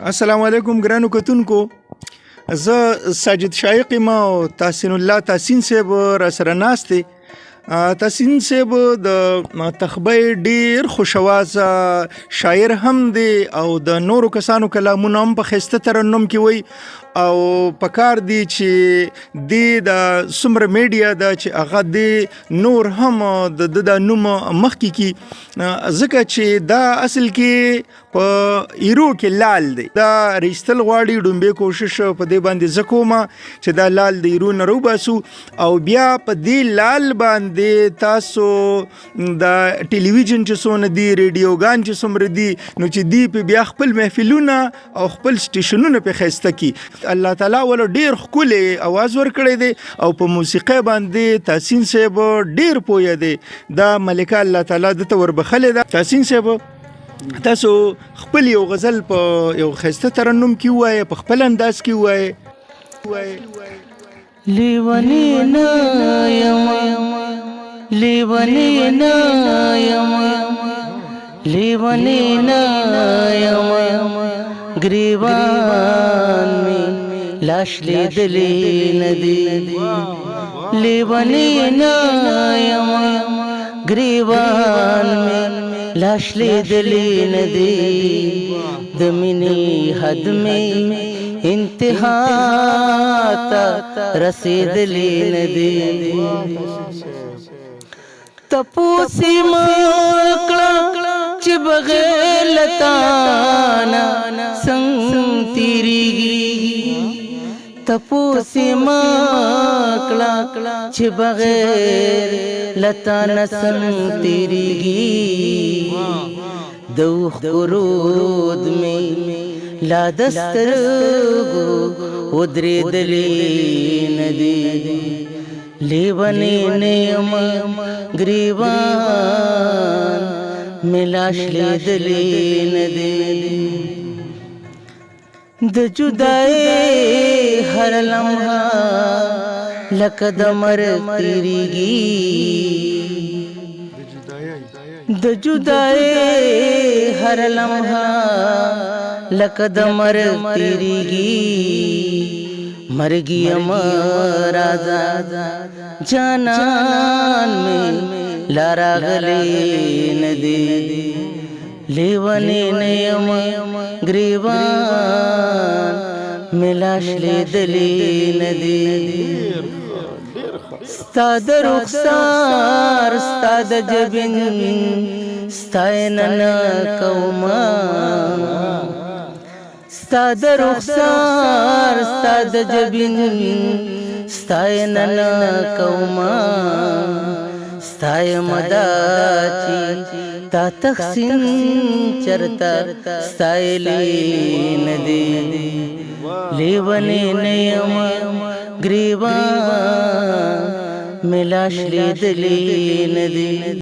السلام علیکم ګرانو کتونکو. زه ساجد شایق یم او تحسین الله تحسین صاحب را سره ناست دی. تحسین صاحب د تخبې ډیر خوشوازه شاعر هم دی او د نورو کسانو کلامونه هم په ښایسته ترنم کې وایي او پکار دی چې د څومره میډیا ده چې هغه د نور هم د نوم مخکې کی، ځکه چې دا اصل کې په ایرو کې لال دی. دا ریستل غواړي ډومبې کوشش په دې باندې زه کوم چې دا لال د ایرو نه روباسو او بیا په دې لال باندې تاسو د ټلویزیون چې څونه دي، ریډیوګان چې څومره دي، نو چې دی په بیا خپل محفلونه او خپل سټیشنونه په ښایسته کی. الله تعالی ول ډیر ښکلی اواز ورکړی دی او په موسیقۍ باندې تحسین صاحب ډیر پوهه دی. دا ملکه الله تعالی دته وربخلې ده. تحسین صاحب تاسو خپل یو غزل په یو ښایسته ترنم کې ووایه، په خپل انداز کې ووایه. لیونی نه یم، لیونی نه یم، لیونی نه یم، گریوان می لاش لیدلی ندی. لیونی نه یم، گریوان می لاش لیدلی ندی. د مینې حد می انتہا تا رسیدلی ندی. تپوسی مکړه چې بغیر لتانا څنګه تیریږي. تپوسی مکړه چې بغیر لتانا څنګه تیریږي. دوخ قرود می لا دسترګو ودرېدلې ندی. لیونی نیم گریوان ملاش لیدلی ندی. د جدائی هر لمحه لکه د مرګ تیریږي. د جدائی هر لمحه لکه د مرګ تیریږي. مرگی امراضا جانان میں لارا غلی ندی. لیونی نیم گریوان ملاش لیدلی ندی. ستا د رخسار ستا د جبین ستاینه کوما. ستا د رخسار ستا د جبین ستاینه کوما. ستایم دا چې تا تحسین چرتا ستایلی ندی. لیونی نیم گریوان ملاش لیدلی ندی.